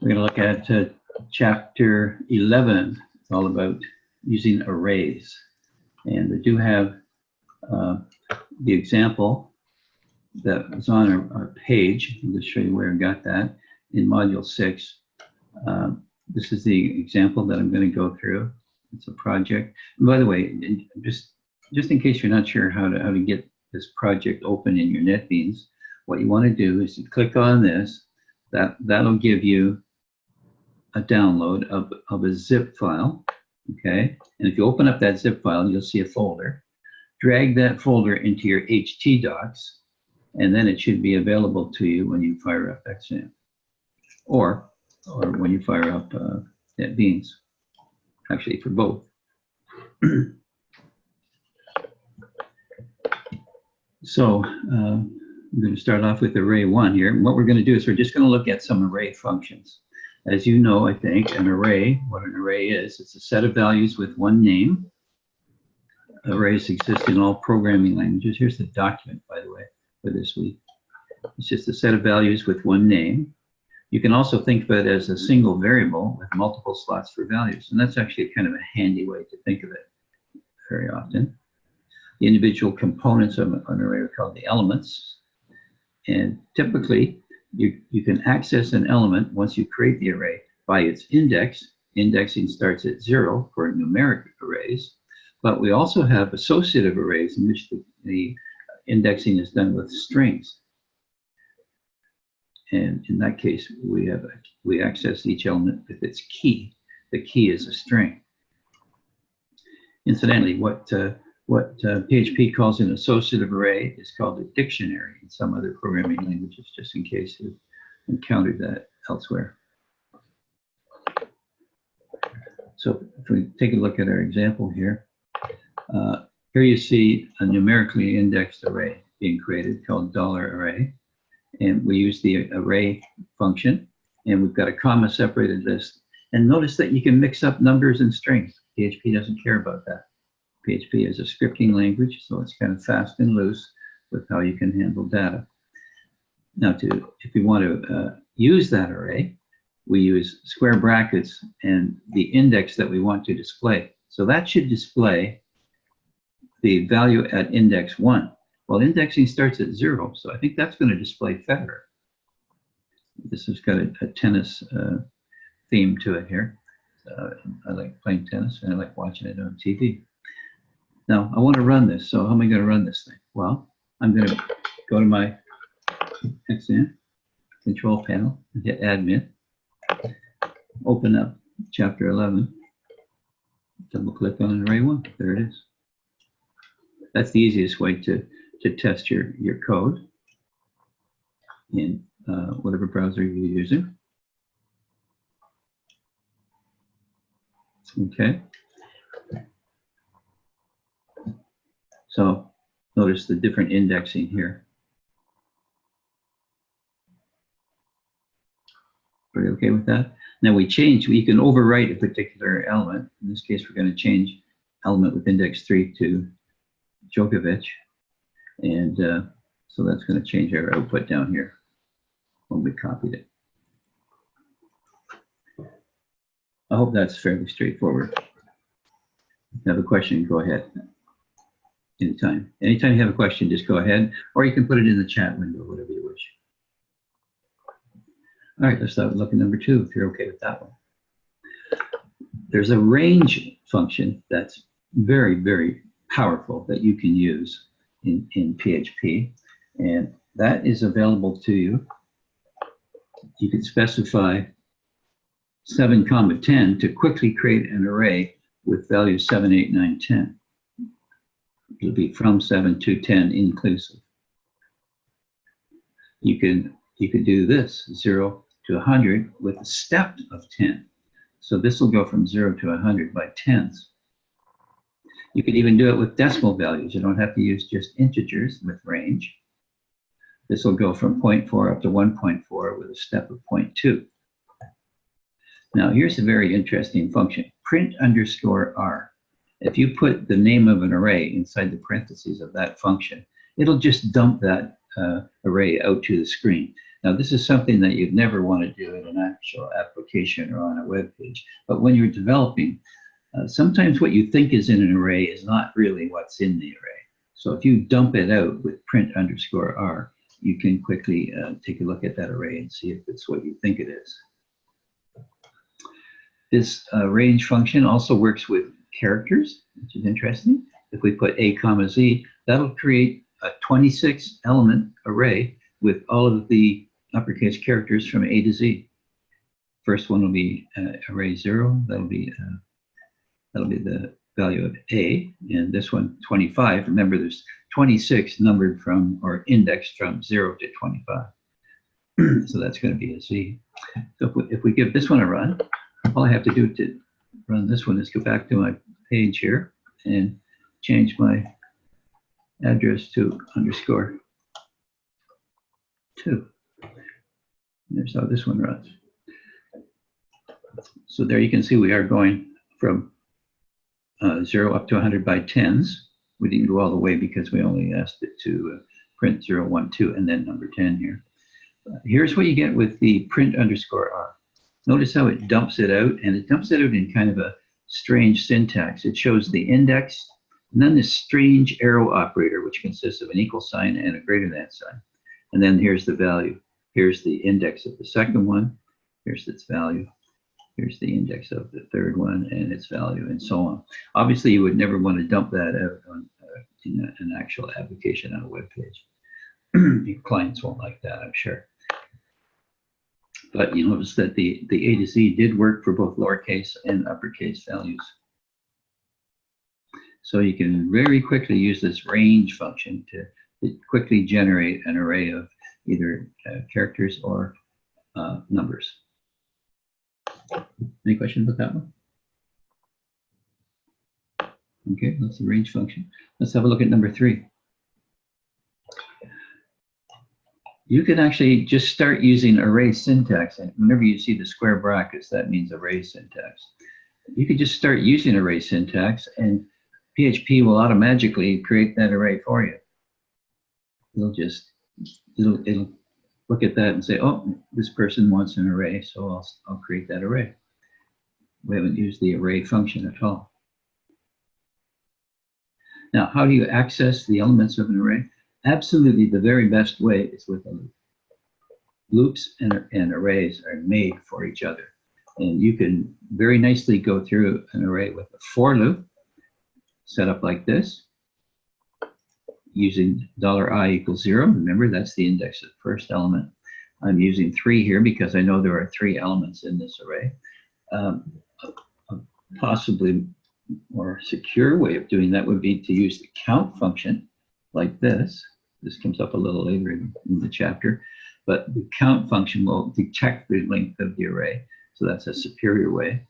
We're going to look at chapter 11. It's all about using arrays. And we do have the example that was on our page. I'll just show you where I got that in module 6. This is the example that I'm going to go through. It's a project. And by the way, just in case you're not sure how to get this project open in your NetBeans, what you want to do is to click on this. That'll give you a download of a zip file, okay? And if you open up that zip file, you'll see a folder. Drag that folder into your htdocs, and then it should be available to you when you fire up XAMPP, or when you fire up NetBeans, actually for both. So I'm going to start off with array 1 here. And what we're going to do is we're just going to look at some array functions. As you know, I think, what an array is, it's a set of values with one name. Arrays exist in all programming languages. Here's the document, by the way, for this week. It's just a set of values with one name. You can also think of it as a single variable with multiple slots for values. And that's actually kind of a handy way to think of it very often. The individual components of an array are called the elements. And typically, you can access an element once you create the array by its index. Indexing starts at 0 for numeric arrays. But we also have associative arrays in which the indexing is done with strings. And in that case, we access each element with its key. The key is a string. Incidentally, what PHP calls an associative array is called a dictionary in some other programming languages, just in case you've encountered that elsewhere. So if we take a look at our example here, here you see a numerically indexed array being created called $array. And we use the array function, and we've got a comma separated list. And notice that you can mix up numbers and strings. PHP doesn't care about that. PHP is a scripting language, so it's kind of fast and loose with how you can handle data. Now, if you want to use that array, we use square brackets and the index that we want to display. So that should display the value at index 1. Well, indexing starts at 0, so I think that's going to display Federer. This has got a tennis theme to it here. I like playing tennis, and I like watching it on TV. Now, I want to run this, so how am I going to run this thing? Well, I'm going to go to my XAMPP control panel and hit admin, open up chapter 11, double click on array 1, there it is. That's the easiest way to test your code in whatever browser you're using. Okay. So notice the different indexing here. Are you okay with that? Now we can overwrite a particular element. In this case, we're going to change element with index 3 to Djokovic. And so that's going to change our output down here when we copied it. I hope that's fairly straightforward. If you have a question, go ahead. Anytime you have a question, just go ahead, or you can put it in the chat window, whatever you wish. All right, let's start with look at number 2, if you're okay with that one. There's a range function that's very, very powerful that you can use in PHP, and that is available to you. You can specify 7, 10 to quickly create an array with values 7, 8, 9, 10. It'll be from 7 to 10 inclusive. You can do this, 0 to 100 with a step of 10. So this will go from 0 to 100 by tens. You could even do it with decimal values. You don't have to use just integers with range. This will go from 0.4 up to 1.4 with a step of 0.2. Now here's a very interesting function, print_r. If you put the name of an array inside the parentheses of that function, it'll just dump that array out to the screen. Now, this is something that you'd never want to do in an actual application or on a web page. But when you're developing, sometimes what you think is in an array is not really what's in the array. So if you dump it out with print_r, you can quickly take a look at that array and see if it's what you think it is. This range function also works with characters, which is interesting. If we put A, Z, that'll create a 26-element array with all of the uppercase characters from A to Z. First one will be array 0. That'll be the value of A, and this one 25. Remember, there's 26 numbered from or indexed from 0 to 25. So that's going to be a Z. So if we give this one a run, all I have to do to run this one is go back to my page here and change my address to _2. There's how this one runs. So there you can see we are going from 0 up to 100 by 10s. We didn't go all the way because we only asked it to print 0, 1, 2, and then number 10 here. Here's what you get with the print_r. Notice how it dumps it out, and it dumps it out in kind of a strange syntax. It shows the index, and then this strange arrow operator, which consists of an equal sign and a greater than sign. And then here's the value. Here's the index of the second one. Here's its value. Here's the index of the third one and its value, and so on. Obviously, you would never want to dump that out on, in an actual application on a web page. Your clients won't like that, I'm sure. But you notice that the A to Z did work for both lowercase and uppercase values. So you can very quickly use this range function to quickly generate an array of either characters or numbers. Any questions about that one? Okay, that's the range function. Let's have a look at number 3. You can actually just start using array syntax, and whenever you see the square brackets, that means array syntax. You can just start using array syntax, and PHP will automatically create that array for you. It'll look at that and say, oh, this person wants an array, so I'll create that array. We haven't used the array function at all. Now, how do you access the elements of an array? Absolutely, the very best way is with a loop. Loops and arrays are made for each other. And you can very nicely go through an array with a for loop, set up like this, using $i equals 0. Remember, that's the index of the first element. I'm using 3 here because I know there are 3 elements in this array. A possibly more secure way of doing that would be to use the count function like this. This comes up a little later in the chapter, but the count function will detect the length of the array. So that's a superior way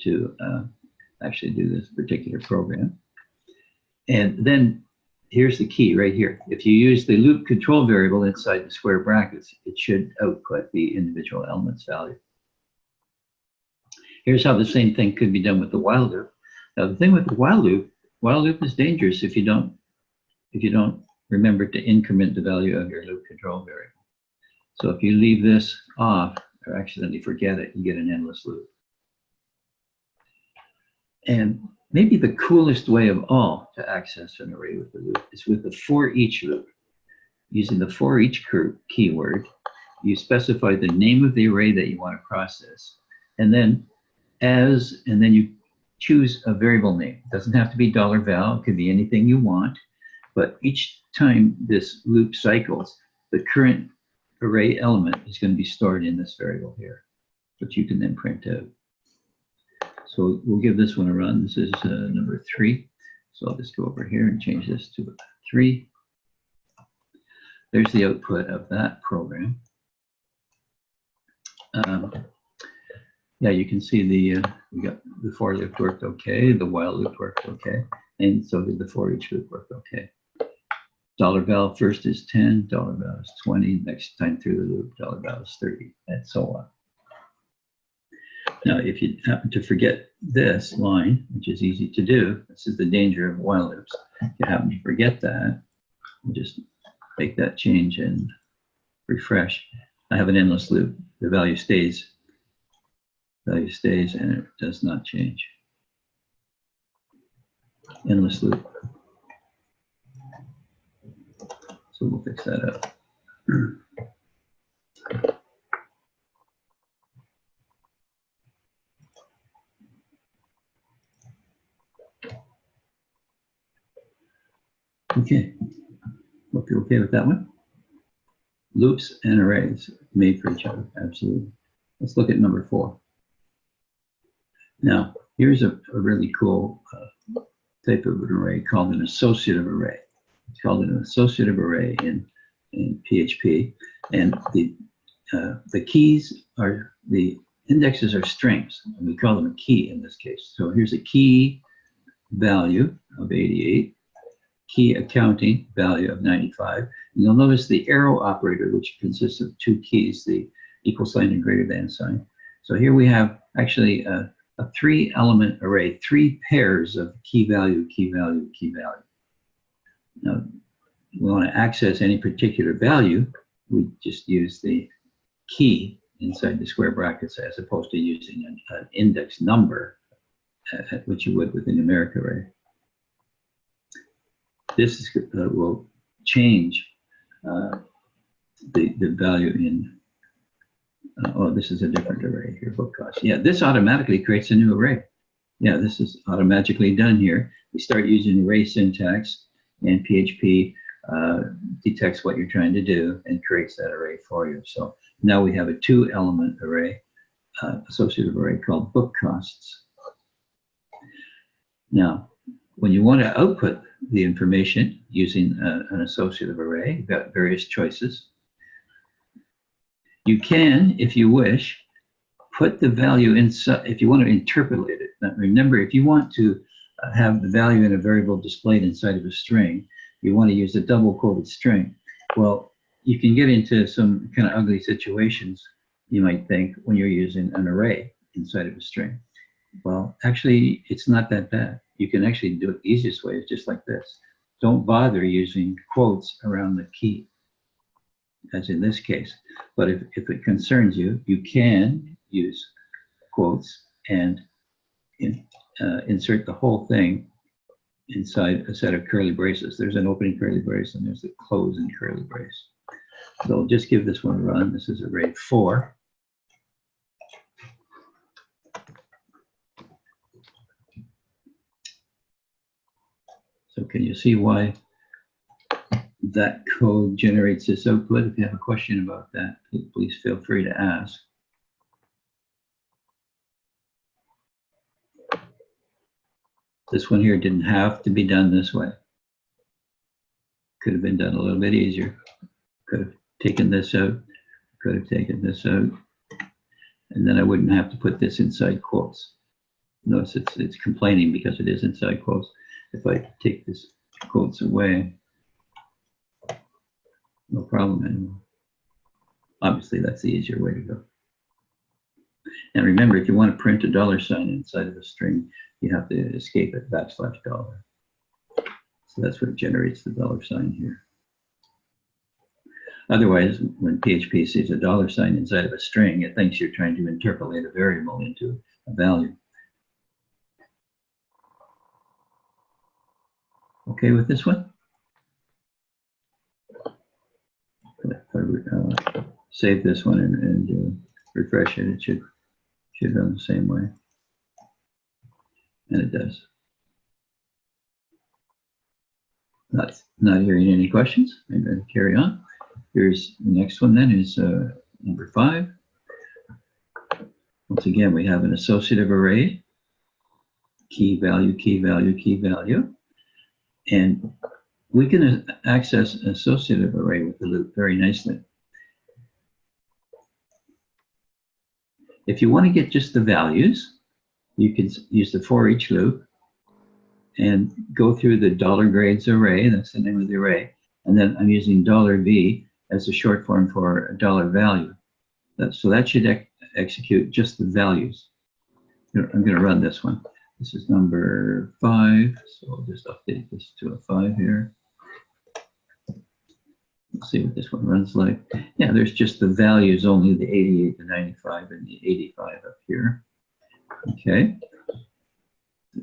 to actually do this particular program. And then here's the key right here. If you use the loop control variable inside the square brackets, it should output the individual element's value. Here's how the same thing could be done with the while loop. Now, the thing with the while loop is dangerous if you don't remember to increment the value of your loop control variable. So if you leave this off or accidentally forget it, you get an endless loop. And maybe the coolest way of all to access an array with the loop is with the for each loop. Using the for each keyword, you specify the name of the array that you want to process, and then you choose a variable name. It doesn't have to be $val, it could be anything you want, but each time this loop cycles, the current array element is going to be stored in this variable here, which you can then print out. So we'll give this one a run. This is number 3. So I'll just go over here and change this to 3. There's the output of that program. Yeah, you can see we got the for loop worked okay, the while loop worked okay, and so did the for each loop work okay. $val first is 10, $val is 20, next time through the loop, $val is 30, and so on. Now, if you happen to forget this line, which is easy to do, this is the danger of while loops. If you happen to forget that, just make that change and refresh. I have an endless loop. The value stays. Value stays, and it does not change. Endless loop. So we'll fix that up. Okay. Hope you're okay with that one. Loops and arrays made for each other. Absolutely. Let's look at number 4. Now, here's a really cool type of an array called an associative array. It's called an associative array in PHP, and the keys are, the indexes are strings, and we call them a key in this case. So here's a key value of 88, key accounting value of 95. And you'll notice the arrow operator, which consists of 2 keys, the equal sign and greater than sign. So here we have actually a 3-element array, 3 pairs of key value, key value, key value. Now, we want to access any particular value, we just use the key inside the square brackets as opposed to using an index number, which you would with a numeric array. This will change the value in, oh, this is a different array here, book cost. Yeah, this automatically creates a new array. Yeah, this is automatically done here. We start using array syntax, and PHP detects what you're trying to do and creates that array for you. So now we have a 2-element array, associative array called book costs. Now, when you want to output the information using an associative array, you've got various choices. You can, if you wish, put the value inside, if you want to interpolate it. Now, remember, if you want to have the value in a variable displayed inside of a string, you want to use a double-quoted string. Well, you can get into some kind of ugly situations, you might think, when you're using an array inside of a string. Well, actually, it's not that bad. You can actually do it the easiest way, is just like this. Don't bother using quotes around the key, as in this case. But if it concerns you, you can use quotes and insert the whole thing inside a set of curly braces. There's an opening curly brace and there's a closing curly brace. So I'll just give this one a run. This is array 4. So can you see why that code generates this output? If you have a question about that, please feel free to ask. This one here didn't have to be done this way. Could have been done a little bit easier. Could have taken this out, could have taken this out, and then I wouldn't have to put this inside quotes. Notice it's complaining because it is inside quotes. If I take this quotes away, no problem anymore. Obviously, that's the easier way to go. And remember, if you want to print a $sign inside of a string, you have to escape at \$. So that's what generates the $sign here. Otherwise, when PHP sees a $sign inside of a string, it thinks you're trying to interpolate a variable into a value. Okay with this one? If I save this one and refresh it, it should run the same way. And it does. Not hearing any questions. I'm going to carry on. Here's the next one then is number 5. Once again, we have an associative array, key value, key value, key value. And we can access an associative array with the loop very nicely. If you want to get just the values, you can use the for each loop and go through the $grades array, that's the name of the array, and then I'm using $v as a short form for $value. So that should execute just the values. I'm going to run this one. This is number 5, so I'll just update this to a 5 here. Let's see what this one runs like. Yeah, there's just the values, only the 88, the 95, and the 85 up here. Okay,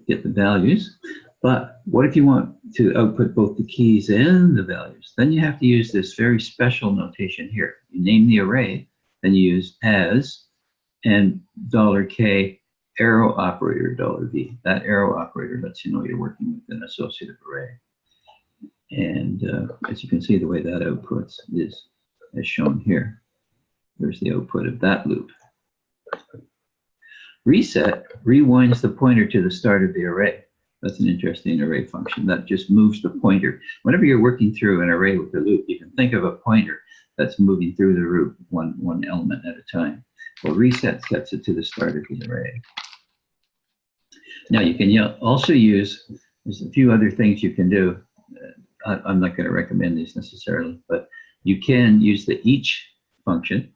get the values. But what if you want to output both the keys and the values? Then you have to use this very special notation here. You name the array, then you use as and $K arrow operator $V. That arrow operator lets you know you're working with an associative array. And as you can see, the way that outputs is as shown here. There's the output of that loop. Reset rewinds the pointer to the start of the array. That's an interesting array function. That just moves the pointer. Whenever you're working through an array with a loop, you can think of a pointer that's moving through the loop one element at a time. Well, reset sets it to the start of the array. Now you can also use, there's a few other things you can do. I'm not going to recommend these necessarily, but you can use the each function.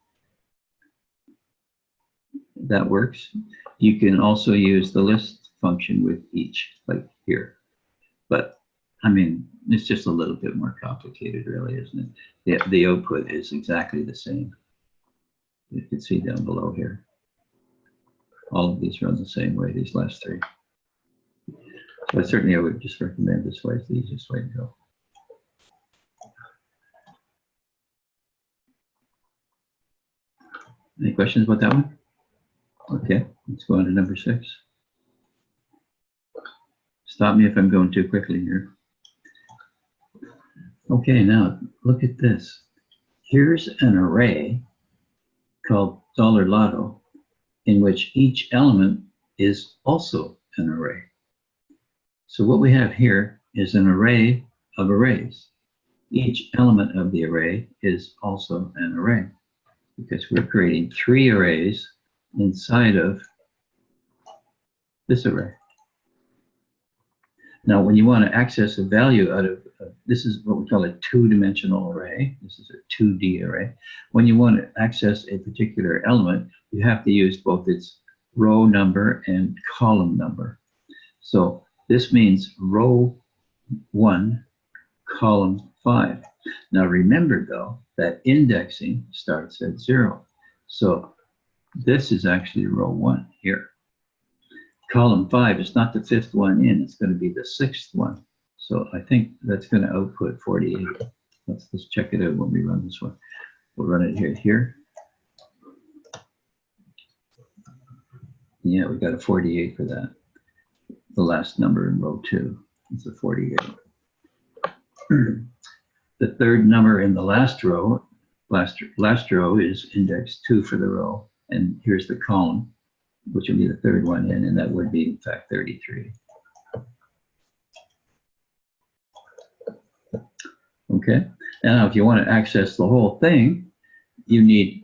That works. You can also use the list function with each, like here. But I mean, it's just a little bit more complicated, really, isn't it? The output is exactly the same. You can see down below here. All of these run the same way, these last three. But certainly I would just recommend this way. It's the easiest way to go. Any questions about that one? Okay, let's go on to number 6. Stop me if I'm going too quickly here. Okay, now look at this. Here's an array called $Lotto, in which each element is also an array. So what we have here is an array of arrays. Each element of the array is also an array, because we're creating 3 arrays inside of this array. Now, when you want to access a value out of, this is what we call a 2-dimensional array. This is a 2D array. When you want to access a particular element, you have to use both its row number and column number. So this means row 1, column 5. Now remember, though, that indexing starts at 0. So this is actually row 1 here. Column 5 is not the 5th one in, it's going to be the 6th one. So I think that's going to output 48. Let's check it out when we run this one. We'll run it here. Yeah, we got a 48 for that. The last number in row 2 is a 48. The third number in the last row, last row is index 2 for the row, and here's the column, which would be the 3rd one in, and that would be, in fact, 33. Okay, now if you want to access the whole thing, you need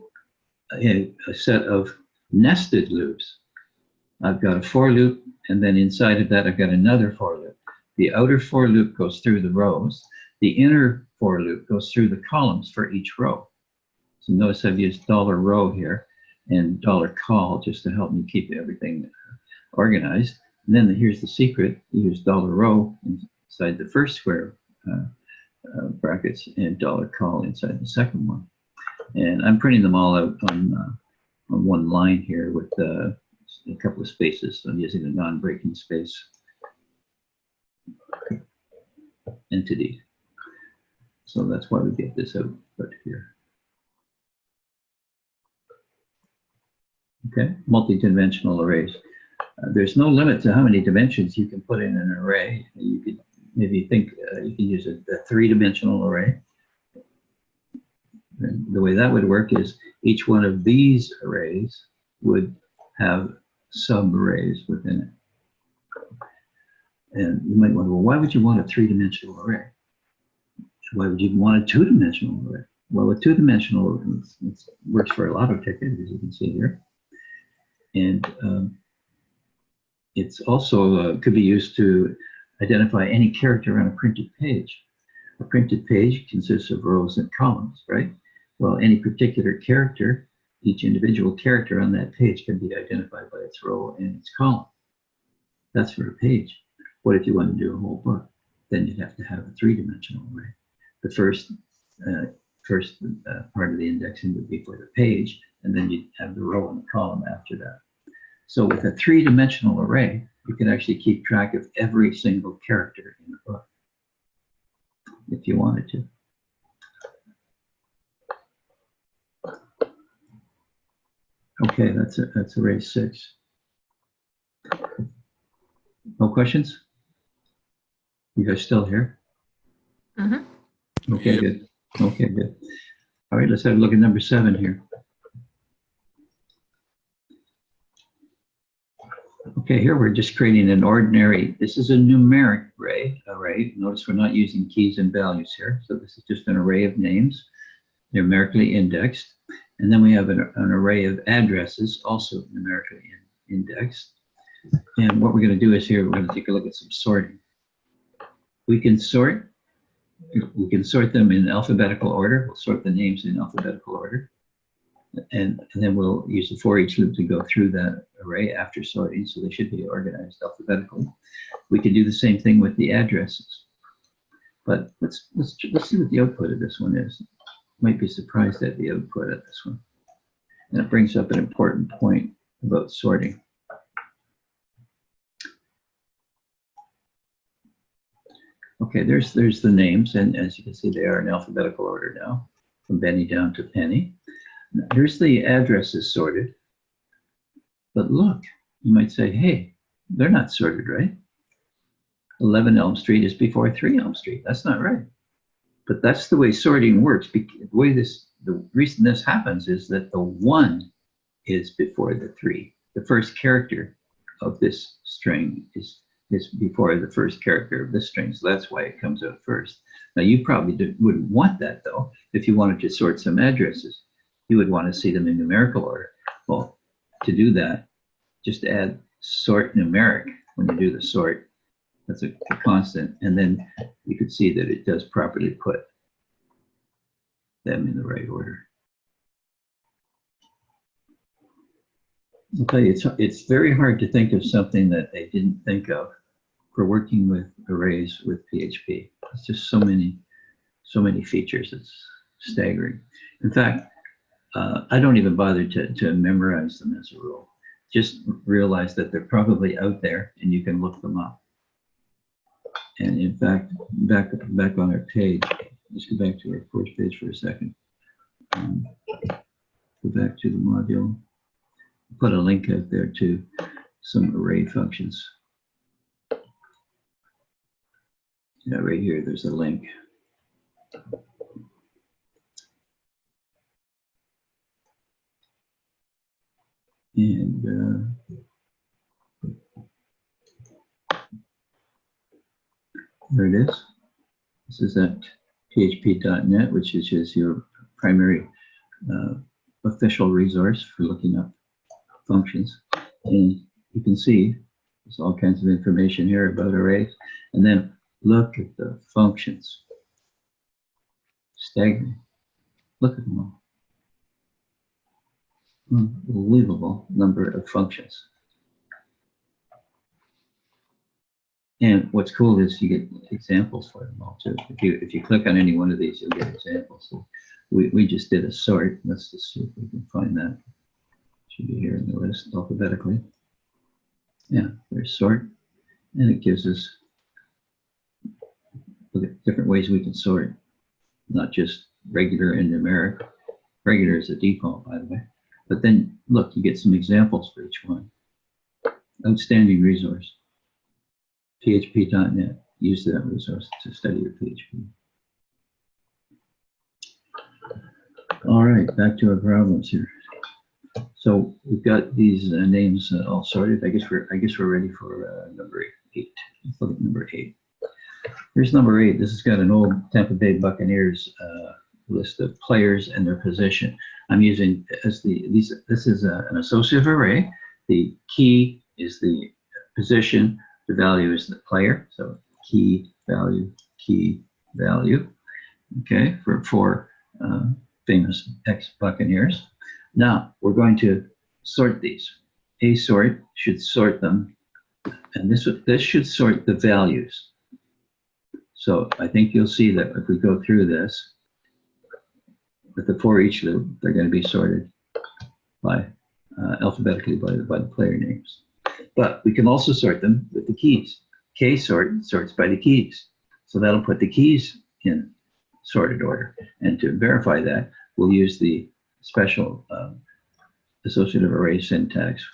a set of nested loops. I've got a for loop, and then inside of that, I've got another for loop. The outer for loop goes through the rows. The inner for loop goes through the columns for each row. So notice I've used $row here and $call just to help me keep everything organized. And then here's the secret. You use $row inside the first square brackets and $call inside the second one. And I'm printing them all out on one line here with a couple of spaces. So I'm using a non-breaking space entity. So that's why we get this output here. Okay, multi-dimensional arrays. There's no limit to how many dimensions you can put in an array. You could maybe think you can use a 3-dimensional array. And the way that would work is each one of these arrays would have sub-arrays within it. And you might wonder, well, why would you want a 3-dimensional array? Why would you want a 2-dimensional array? Well, a 2-dimensional works for a lot of tickets, as you can see here. And it's also could be used to identify any character on a printed page. A printed page consists of rows and columns, right? Well, any particular character, each individual character on that page can be identified by its row and its column. That's for a page. What if you want to do a whole book? Then you'd have to have a 3-dimensional array. The first first part of the indexing would be for the page, and then you have the row and the column after that. So with a three-dimensional array, you can actually keep track of every single character in the book if you wanted to. Okay, that's array 6. No questions? You guys still here? Mm-hmm. Okay, Yep. good. Okay, good. All right, let's have a look at number 7 here. Okay, here we're just creating an ordinary, this is a numeric array. Notice we're not using keys and values here. So this is just an array of names, numerically indexed. And then we have an array of addresses, also numerically indexed. And what we're going to do is here, we're going to take a look at some sorting. We can sort them in alphabetical order. We'll sort the names in alphabetical order. And then we'll use the for each loop to go through that array after sorting, so they should be organized alphabetically. We can do the same thing with the addresses. But let's see what the output of this one is. Might be surprised at the output of this one. And it brings up an important point about sorting. Okay, there's the names, and as you can see, they are in alphabetical order now, from Benny down to Penny. Now, here's the addresses sorted. But look, you might say, hey, they're not sorted, right? 11 Elm Street is before 3 Elm Street. That's not right. But that's the way sorting works. The reason this happens is that the 1 is before the 3. The first character of this string is before the first character of this string, so that's why it comes out first. Now, you probably wouldn't want that, though. If you wanted to sort some addresses, you would want to see them in numerical order. Well, to do that, just add sort numeric when you do the sort. That's a constant, and then you could see that it does properly put them in the right order. I'll tell you, it's very hard to think of something that they didn't think of for working with arrays with PHP. It's just so many features. It's staggering. In fact, I don't even bother to memorize them as a rule. Just realize that they're probably out there and you can look them up. And in fact, back on our page, let's go back to our course page for a second. Go back to the module. Put a link out there to some array functions. Yeah, right here, there's a link. And there it is. This is at php.net, which is just your primary official resource for looking up functions. And you can see there's all kinds of information here about arrays. And then look at the functions. Staggering. Look at them all. Unbelievable number of functions. And what's cool is you get examples for them all too. If you click on any one of these, you'll get examples. So we just did a sort. Let's just see if we can find that. Should be here in the list alphabetically. Yeah, there's sort, and it gives us look at different ways we can sort, not just regular and numeric. Regular is a default, by the way. But then look, you get some examples for each one. Outstanding resource. php.net. Use that resource to study your PHP. All right, back to our problems here. So we've got these names all sorted. I guess we're ready for number 8. Let's look at number 8. Here's number 8. This has got an old Tampa Bay Buccaneers list of players and their position. I'm using as this is an associative array. The key is the position. The value is the player. So key value. Okay, for 4 famous ex-Buccaneers. Now we're going to sort these. A sort should sort them, and this should sort the values. So I think you'll see that if we go through this, with the for each loop, they're going to be sorted by alphabetically by the player names. But we can also sort them with the keys. Ksort sorts by the keys. So that'll put the keys in sorted order. And to verify that, we'll use the special associative array syntax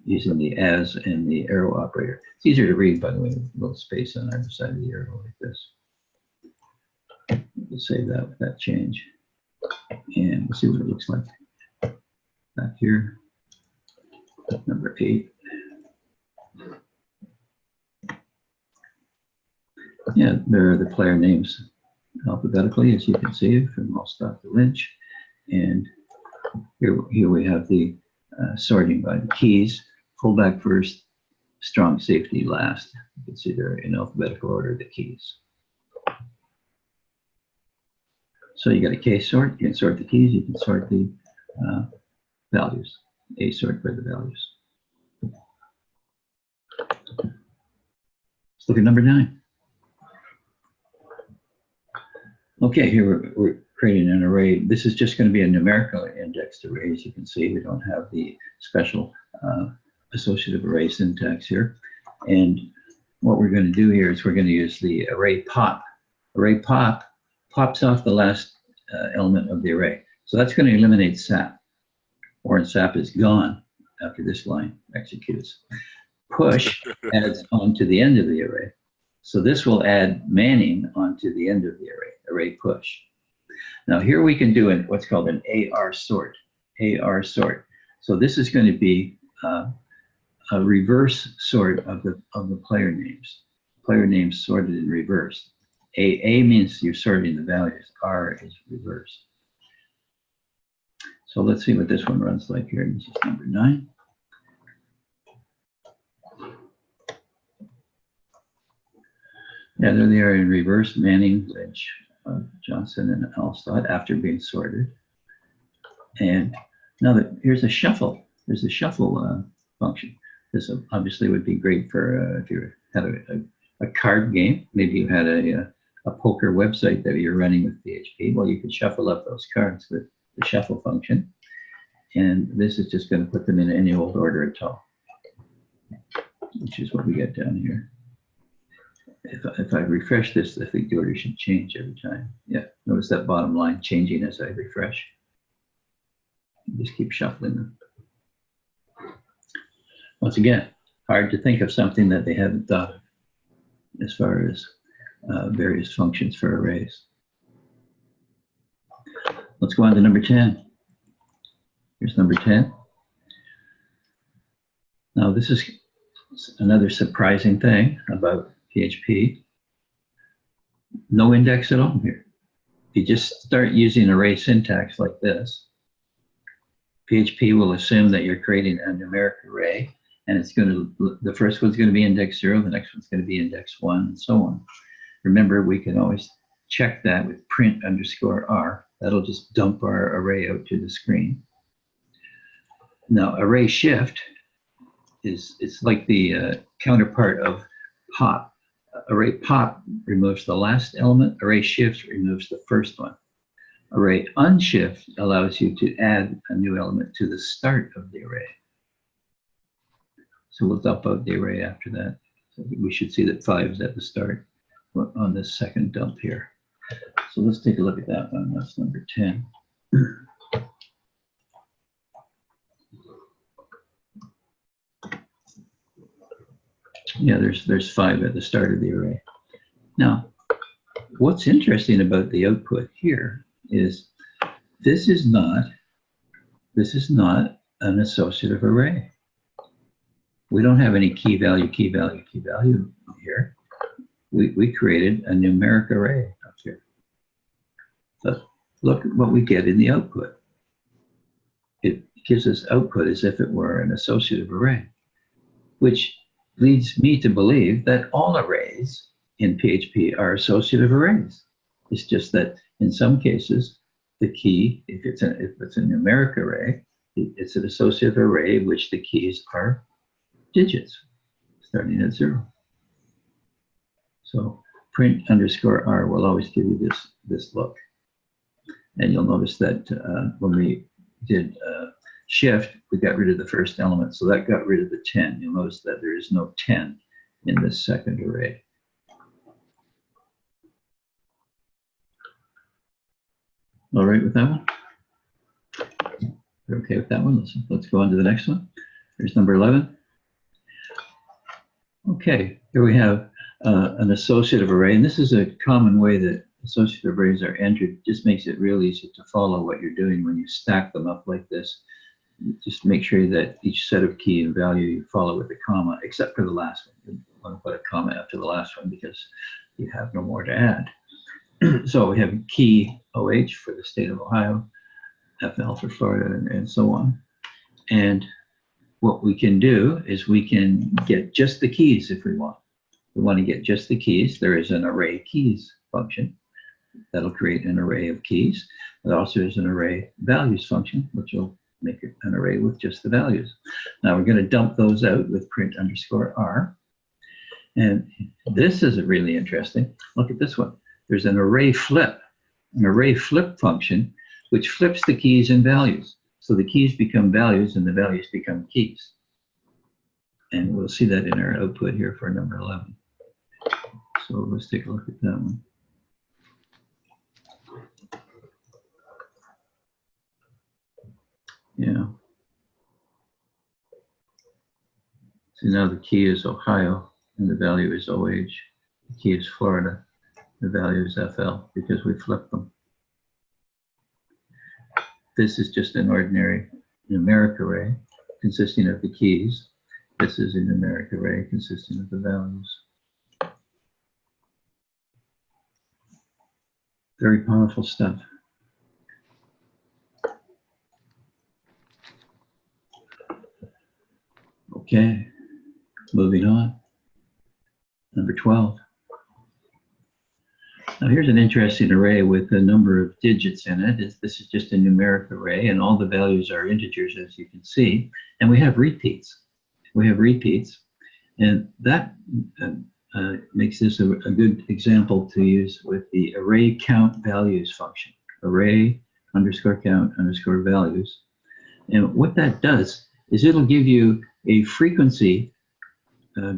using the as and the arrow operator. It's easier to read, by the way, with a little space on either side of the arrow like this. We'll save that with that change. And we'll see what it looks like. Back here, number 8. Yeah, there are the player names alphabetically, as you can see, from Allstock to Lynch. And here we have the sorting by the keys, fullback first, strong safety last. You can see they're in alphabetical order, the keys. So you got a K sort, you can sort the keys, you can sort the values, A sort by the values. Let's look at number 9. Okay, here we're creating an array. This is just going to be a numerical indexed array. As you can see, we don't have the special associative array syntax here. And what we're going to do here is we're going to use the array pop. Array pop pops off the last element of the array. So that's going to eliminate sap. Or sap is gone after this line executes. Push adds on to the end of the array. So this will add Manning onto the end of the array push. Now here we can do what's called an AR sort. AR sort. So this is going to be a reverse sort of the player names. Player names sorted in reverse. A means you're sorting the values. R is reverse. So let's see what this one runs like here. This is number 9. Yeah, there they are in reverse, Manning, Lynch, Johnson, and Allstock after being sorted. And now here's a shuffle. There's a shuffle function. This obviously would be great for if you had a card game. Maybe you had a poker website that you're running with PHP. Well, you could shuffle up those cards with the shuffle function. And this is just going to put them in any old order at all, which is what we get down here. If I refresh this, I think the order should change every time. Yeah, notice that bottom line changing as I refresh. Just keep shuffling them. Once again, hard to think of something that they haven't thought of as far as various functions for arrays. Let's go on to number 10. Here's number 10. Now this is another surprising thing about PHP. No index at all here. If you just start using array syntax like this, PHP will assume that you're creating a numeric array, and it's going to, the first one's going to be index 0, the next one's going to be index 1, and so on. Remember, we can always check that with print_r. That'll just dump our array out to the screen. Now, array shift it's like the counterpart of pop. Array pop removes the last element. Array shift removes the first one. Array unshift allows you to add a new element to the start of the array. So we'll dump out the array after that. So we should see that 5 is at the start on this second dump here. So let's take a look at that one. That's number 10. Yeah, there's 5 at the start of the array. Now, what's interesting about the output here is this is not an associative array. We don't have any key value here. We created a numeric array up here. So look at what we get in the output. It gives us output as if it were an associative array, which leads me to believe that all arrays in PHP are associative arrays. It's just that in some cases, the key, if it's a numeric array, it's an associative array in which the keys are digits, starting at 0. So print_r will always give you this look. And you'll notice that when we did shift, we got rid of the first element. So that got rid of the 10. You'll notice that there is no 10 in this second array. All right with that one? You're okay with that one? Let's go on to the next one. Here's number 11. Okay, here we have an associative array, and this is a common way that associative arrays are entered. It just makes it real easy to follow what you're doing when you stack them up like this. Just make sure that each set of key and value you follow with a comma, except for the last one. You want to put a comma after the last one because you have no more to add. So we have key OH for the state of Ohio, FL for Florida, and so on. And what we can do is we can get just the keys if we want. We want to get just the keys. There is an array keys function that'll create an array of keys. There also is an array values function, which will make it an array with just the values. Now we're going to dump those out with print underscore R. And this is really interesting. Look at this one. There's an array flip function, which flips the keys and values. So the keys become values and the values become keys. And we'll see that in our output here for number 11. So let's take a look at that one. Yeah. So now the key is Ohio and the value is OH. The key is Florida. The value is FL because we flipped them. This is just an ordinary numeric array consisting of the keys. This is a numeric array consisting of the values. Very powerful stuff. Okay, moving on. Number 12. Now here's an interesting array with a number of digits in it. This is just a numeric array, and all the values are integers, as you can see. And we have repeats. And that makes this a good example to use with the array count values function. Array underscore count underscore values. And what that does is it'll give you a frequency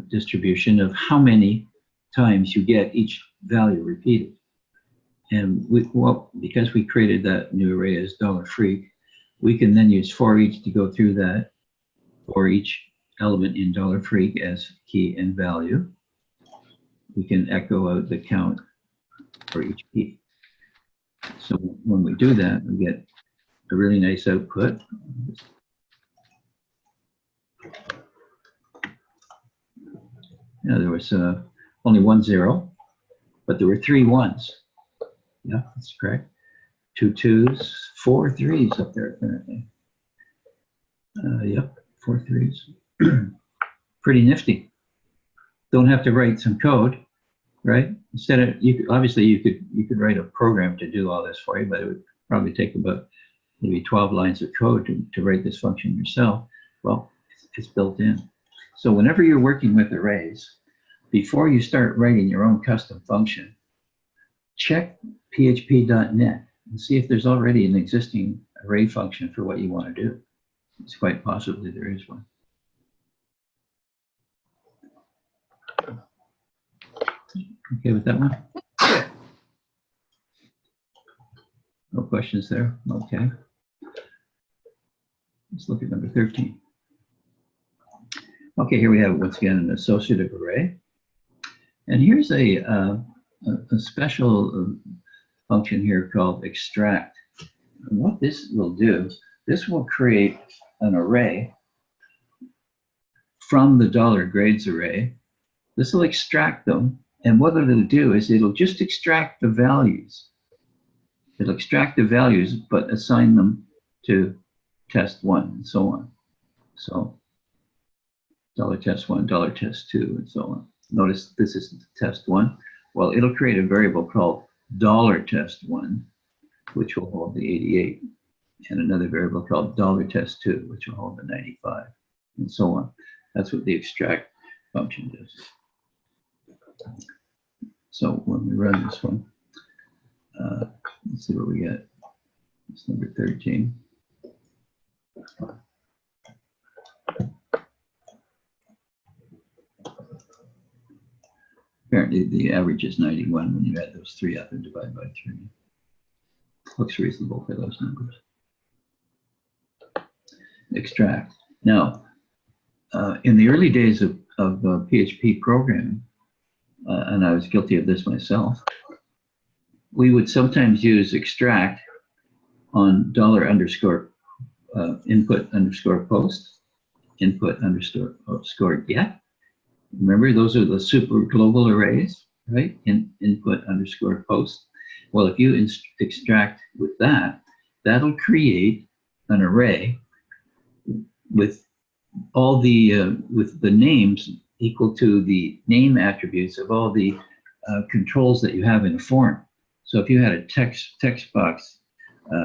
distribution of how many times you get each value repeated. And because we created that new array as $freak, we can then use for each to go through that for each element in $freak as key and value. We can echo out the count for each key. So when we do that, we get a really nice output. Yeah, there was only 1 0, but there were 3 1s. Yeah, that's correct. 2 2s, 4 3s up there apparently. Yep, 4 3s. Pretty nifty. Don't have to write some code, right? Instead of obviously you could write a program to do all this for you, but it would probably take about maybe 12 lines of code to write this function yourself. Well, it's built in. So whenever you're working with arrays, before you start writing your own custom function, check php.net and see if there's already an existing array function for what you want to do. It's quite possibly there is one. Okay with that one? No questions there? Okay. Let's look at number 13. Okay, here we have once again an associative array. And here's a special function here called extract. And what this will do, this will create an array from the $grades array. This will extract them. And what it'll do is it'll just extract the values. It'll extract the values, but assign them to test1 and so on. So $test1, $test2, and so on. Notice this is test1. Well, it'll create a variable called $test1, which will hold the 88, and another variable called $test2, which will hold the 95, and so on. That's what the extract function does. So when we run this one, let's see what we get. It's number 13. Apparently the average is 91 when you add those three up and divide by 3. Looks reasonable for those numbers. Extract. Now, in the early days of PHP programming, and I was guilty of this myself, we would sometimes use extract on $_input_post, input_get. Remember, those are the super global arrays, right? Input_post. Well, if you extract with that, that'll create an array with all the with the names equal to the name attributes of all the controls that you have in a form. So if you had a text box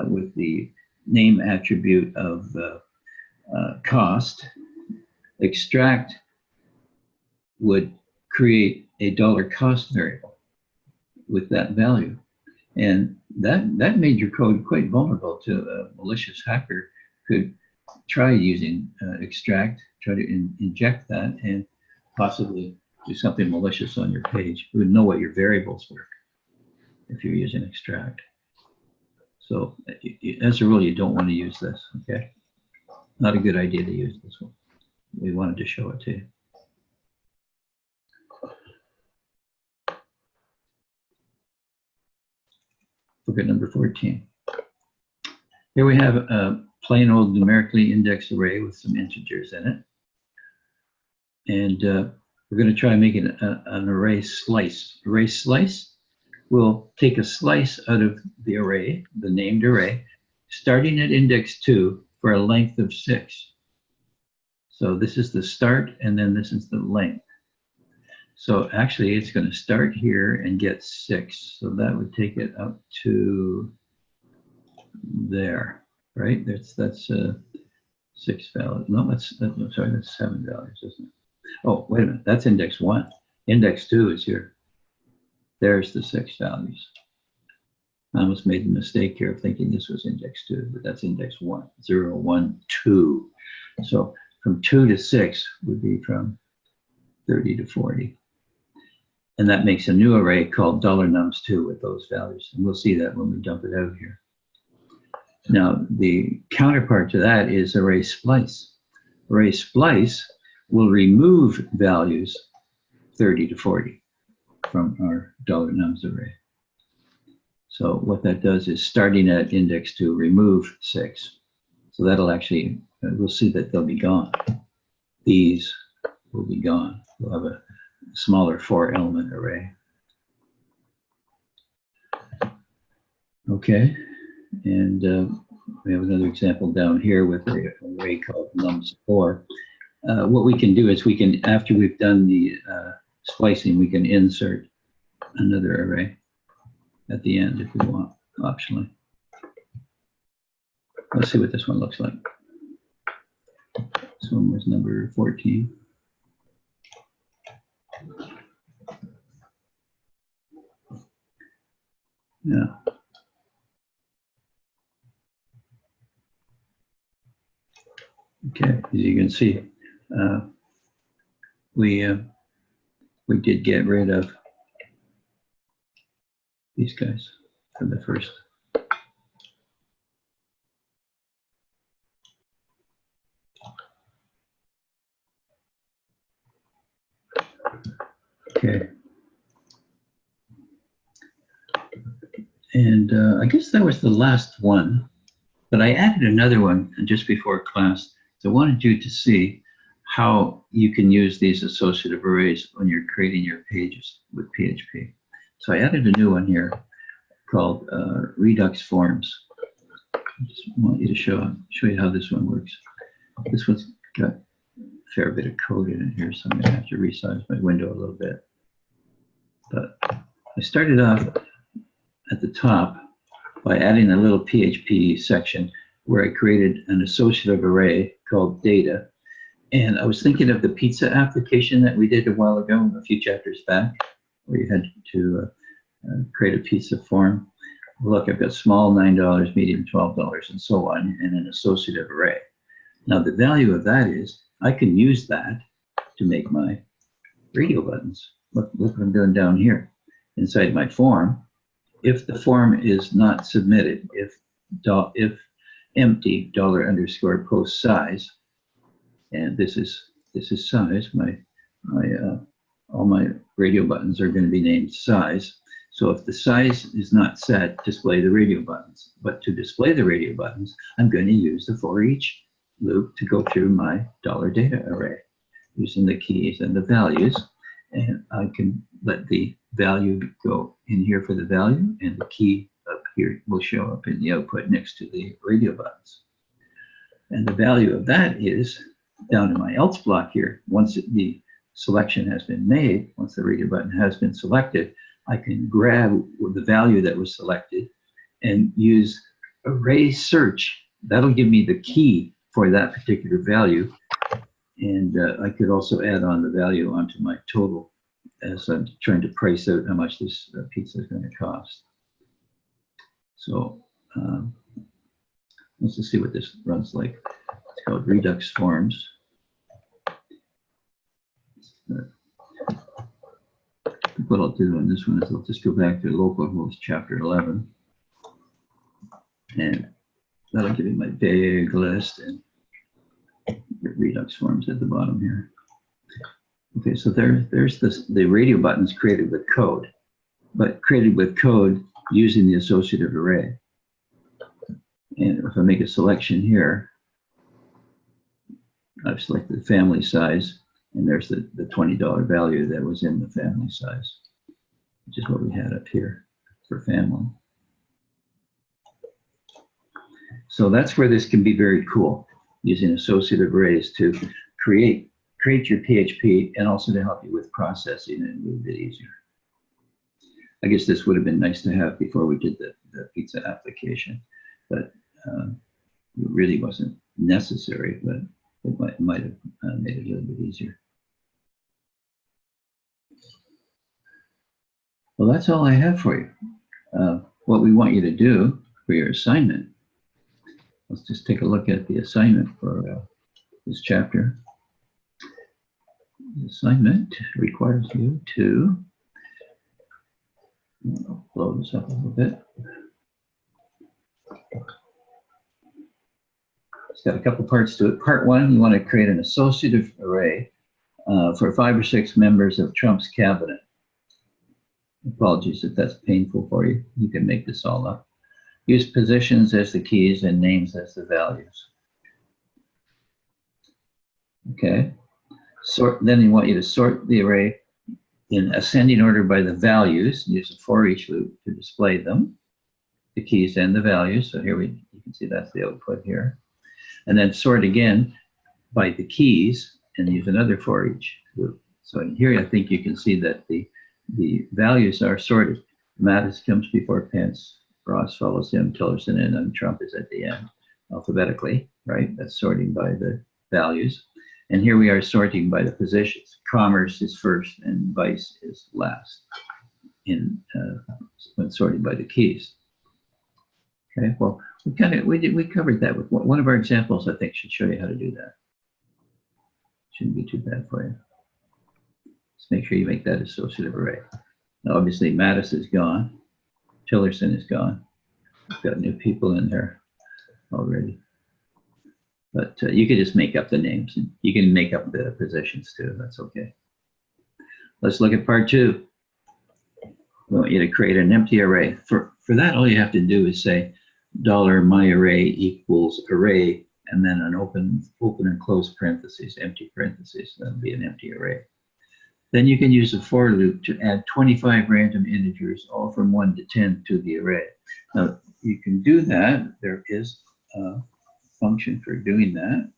with the name attribute of cost, extract would create a $cost variable with that value. And that made your code quite vulnerable to a malicious hacker could try using extract, try to inject that and possibly do something malicious on your page. You would know what your variables were if you're using extract. So as a rule, you don't want to use this, okay? Not a good idea to use this one. We wanted to show it to you. Look at number 14. Here we have a plain old numerically indexed array with some integers in it. And we're going to try and make it an array slice. Array slice will take a slice out of the array, the named array, starting at index 2 for a length of 6. So this is the start, and then this is the length. So actually, it's going to start here and get 6. So that would take it up to there, right? That's 6 values. No, that's 7 values, isn't it? Oh, wait a minute. That's index 1. Index 2 is here. There's the 6 values. I almost made the mistake here of thinking this was index 2, but that's index 1. 0, 1, 2. So from 2 to 6 would be from 30 to 40. And that makes a new array called $nums2 with those values. And we'll see that when we dump it out here. Now, the counterpart to that is array splice. Array splice will remove values 30 to 40 from our $nums array. So what that does is starting at index 2, remove 6. So that'll actually, we'll see that they'll be gone. These will be gone. We'll have a smaller 4-element array. Okay, and we have another example down here with an array called nums4. What we can do is we can, after we've done the splicing, we can insert another array at the end if we want, optionally. Let's see what this one looks like. This one was number 14. Yeah. Okay, as you can see, we did get rid of these guys for the first. Okay. And I guess that was the last one, but I added another one just before class. So I wanted you to see how you can use these associative arrays when you're creating your pages with PHP. So I added a new one here called Redux Forms. I just want you to show you how this one works. This one's got a fair bit of code in it here, so I'm going to have to resize my window a little bit. But I started off at the top by adding a little PHP section where I created an associative array called data. And I was thinking of the pizza application that we did a while ago, a few chapters back, where you had to create a pizza form. look, I've got small $9, medium $12, and so on, and an associative array. Now the value of that is I can use that to make my radio buttons. Look what I'm doing down here inside my form. If the form is not submitted, if empty $_post size, and this is size, all my radio buttons are going to be named size. So if the size is not set, display the radio buttons. But to display the radio buttons, I'm going to use the for each loop to go through my $data array using the keys and the values. And I can let the value go in here for the value, and the key up here will show up in the output next to the radio buttons. And the value of that is down in my else block here. Once the selection has been made, once the radio button has been selected, I can grab the value that was selected and use array search. That'll give me the key for that particular value. And I could also add on the value onto my total as I'm trying to price out how much this pizza is going to cost. So let's just see what this runs like. It's called Redux Forms. What I'll do on this one is I'll just go back to localhost chapter 11, and that'll give me my big list and Redux Forms at the bottom here. Okay, so there's the radio buttons created with code, but created with code using the associative array. And if I make a selection here, I've selected the family size, and there's the $20 value that was in the family size, which is what we had up here for family. So that's where this can be very cool, using associative arrays to create your PHP and also to help you with processing it a little bit easier. I guess this would have been nice to have before we did the pizza application, but it really wasn't necessary, but it might have made it a little bit easier. Well, that's all I have for you. What we want you to do for your assignment, let's just take a look at the assignment for this chapter. The assignment requires you to blow this up a little bit. It's got a couple parts to it. Part one, you want to create an associative array for 5 or 6 members of Trump's cabinet. Apologies if that's painful for you. You can make this all up. Use positions as the keys and names as the values. Okay. Then you want you to sort the array in ascending order by the values. Use a for each loop to display them, the keys and the values. So here you can see that's the output here. And then sort again by the keys and use another for each loop. So here I think you can see that the values are sorted. Mattis comes before Pence, Ross follows him, Tillerson, and then Trump is at the end alphabetically, right? That's sorting by the values. And here we are sorting by the positions. Commerce is first and vice is last when sorting by the keys. Okay, well, we covered that with one of our examples. I think should show you how to do that. Shouldn't be too bad for you. Just make sure you make that associative array. Now, obviously, Mattis is gone. Tillerson is gone. We've got new people in there already. But you can just make up the names. And you can make up the positions too. That's okay. Let's look at part 2. We want you to create an empty array. For that, all you have to do is say $myArray equals array, and then an open and close parentheses, empty parentheses. That'll be an empty array. Then you can use a for loop to add 25 random integers, all from 1 to 10, to the array. Now, you can do that. There is a function for doing that.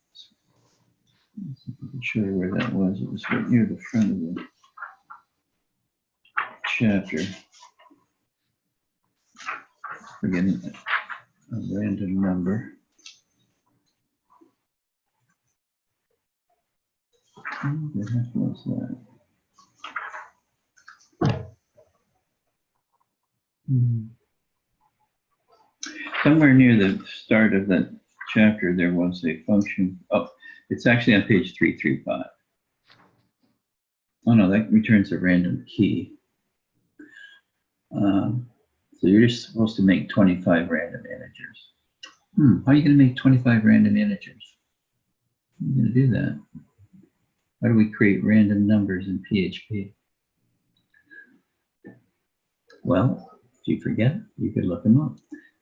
Let's see if I can show you where that was. It was right near the front of the chapter. We're getting a random number. What the heck was that? somewhere near the start of that chapter, there was a function. Oh, it's actually on page 335. Oh no, that returns a random key. So you're just supposed to make 25 random integers. How are you going to make 25 random integers? How are you going to do that? How do we create random numbers in PHP? Well, if you forget, you could look them up.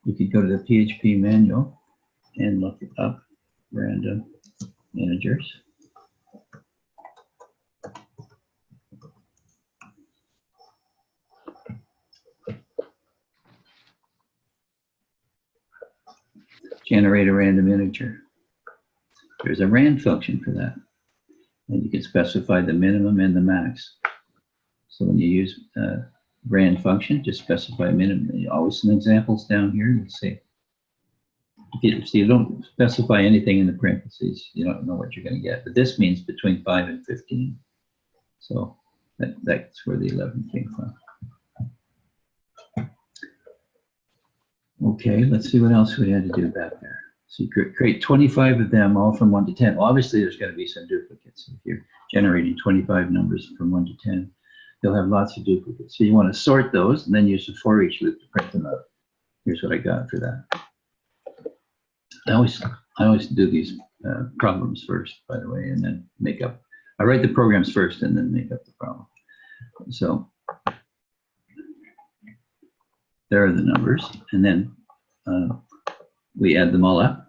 You could go to the PHP manual and look up random integers. Generate a random integer. There's a rand function for that. And you can specify the minimum and the max. So when you use rand function, just specify minimum. Always some examples down here. Let's see. If you don't specify anything in the parentheses, you don't know what you're going to get. But this means between 5 and 15. So that's where the 11 came from. Okay, let's see what else we had to do back there. So you create 25 of them, all from 1 to 10. Well, obviously, there's going to be some duplicates. If you're generating 25 numbers from 1 to 10, you'll have lots of duplicates. So you want to sort those and then use a for each loop to print them out. Here's what I got for that. I always do these problems first, by the way, and then make up. I write the programs first and then make up the problem. So there are the numbers, and then we add them all up.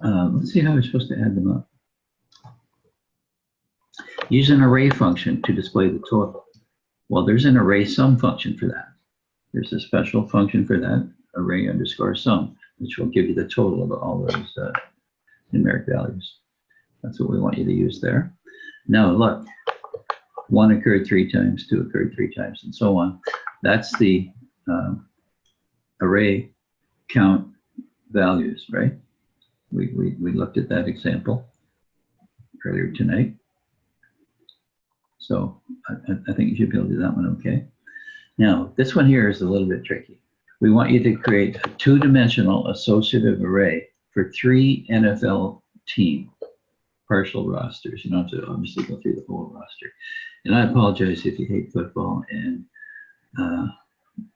Let's see how we're supposed to add them up. Use an array function to display the total. Well, there's an array sum function for that. There's a special function for that, array underscore sum, which will give you the total of all those numeric values. That's what we want you to use there. Now look, 1 occurred 3 times, 2 occurred 3 times, and so on. That's the array count values, right? We looked at that example earlier tonight. So I think you should be able to do that one okay. Now, this one here is a little bit tricky. We want you to create a 2-dimensional associative array for 3 NFL team partial rosters. You don't have to obviously go through the whole roster. And I apologize if you hate football, and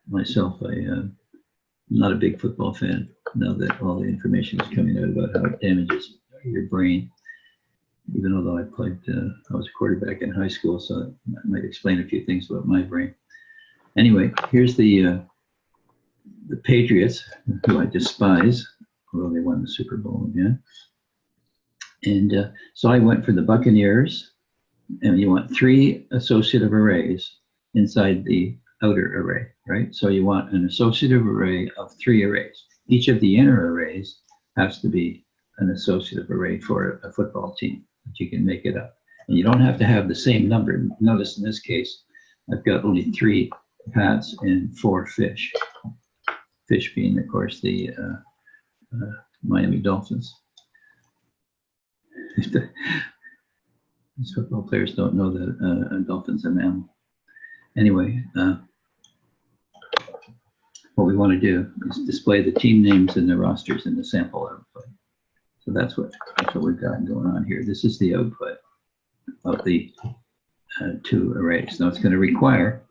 myself, I'm not a big football fan now that all the information is coming out about how it damages your brain. Even although I played, I was a quarterback in high school, so that might explain a few things about my brain. Anyway, here's the Patriots, who I despise, although they won the Super Bowl again. And so I went for the Buccaneers, and you want 3 associative arrays inside the outer array, right? So you want an associative array of 3 arrays. Each of the inner arrays has to be an associative array for a football team, but you can make it up. And you don't have to have the same number. Notice in this case, I've got only 3 hats and 4 fish. Fish being, of course, the Miami Dolphins. These football players don't know that a dolphin's a mammal. Anyway, what we want to do is display the team names and the rosters in the sample output. So that's what we've got going on here. This is the output of the 2 arrays. Now it's going to require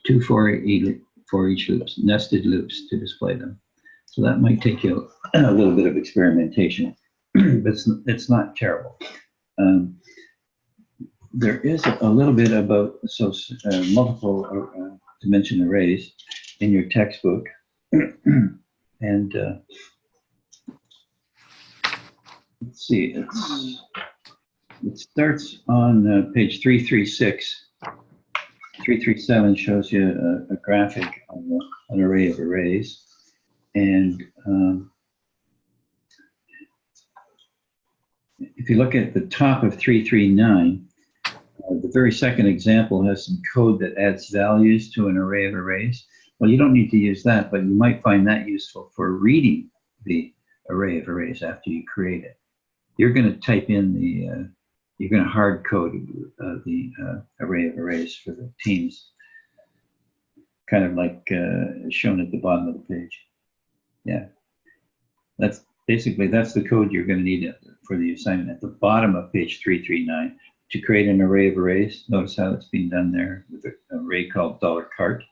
2 for each loops, nested loops to display them. So that might take you a little bit of experimentation, but it's not terrible. There is a little bit about multiple dimension arrays in your textbook. And let's see, it starts on page 336. 337 shows you a graphic of an array of arrays. And if you look at the top of 339, the very second example has some code that adds values to an array of arrays. Well, you don't need to use that, but you might find that useful for reading the array of arrays after you create it. You're going to type in you're going to hard code the array of arrays for the teams, kind of like shown at the bottom of the page. Yeah. That's basically, that's the code you're going to need for the assignment at the bottom of page 339 to create an array of arrays. Notice how it's being done there with an array called $cart.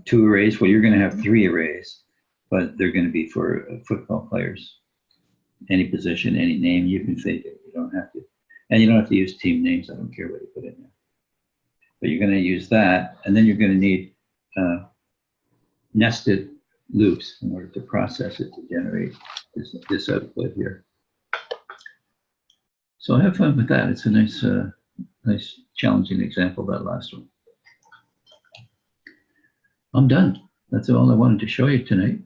2 arrays. Well, you're going to have 3 arrays, but they're going to be for football players. Any position, any name, you can fake it. You don't have to. And you don't have to use team names. I don't care what you put in there. But you're going to use that, and then you're going to need nested loops in order to process it to generate this output here. So have fun with that. It's a nice, nice challenging example, that last one. I'm done. That's all I wanted to show you tonight.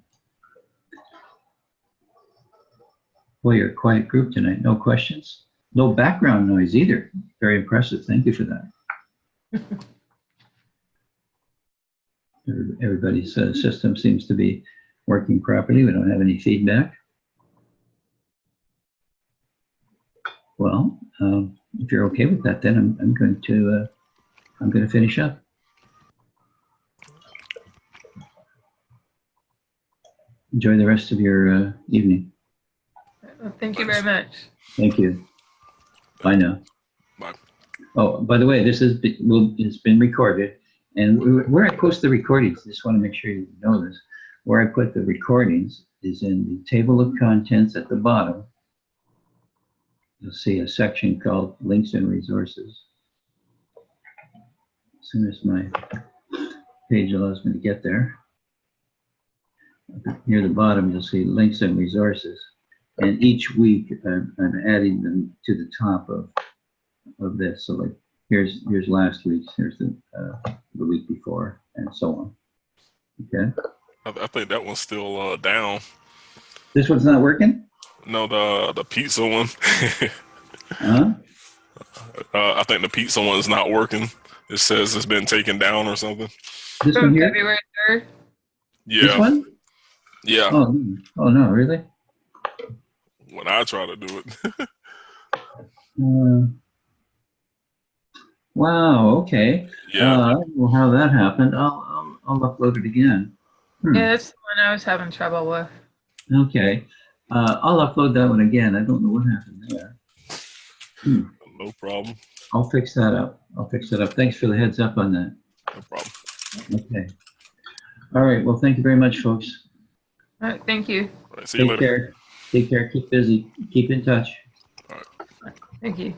Boy, you're a quiet group tonight. No questions? No background noise either. Very impressive. Thank you for that. Everybody's system seems to be working properly. We don't have any feedback. Well, if you're okay with that, then I'm going to finish up. Enjoy the rest of your evening. Well, thank you very much. Thank you. Bye now. Bye. Oh, by the way, this has it's been recorded, and where I post the recordings, just want to make sure you know this. Where I put the recordings is in the table of contents at the bottom. You'll see a section called Links and Resources. As soon as my page allows me to get there. Near the bottom, you'll see Links and Resources. And each week, I'm adding them to the top of this. So like, here's last week's, here's the week before, and so on. Okay. I think that one's still down. This one's not working? No, the pizza one. Huh? I think the pizza one is not working. It says it's been taken down or something. This one From here? February 3rd. Yeah. This one? Yeah. Oh no, really? When I try to do it. Wow. Okay. Yeah. I don't know how that happened. I'll upload it again. Yeah, that's the one I was having trouble with. Okay. I'll upload that one again. I don't know what happened there. No problem. I'll fix that up. Thanks for the heads up on that. No problem. Okay. All right. Well, thank you very much, folks. All right, thank you. All right, see you later. Take care. Keep busy. Keep in touch. Thank you.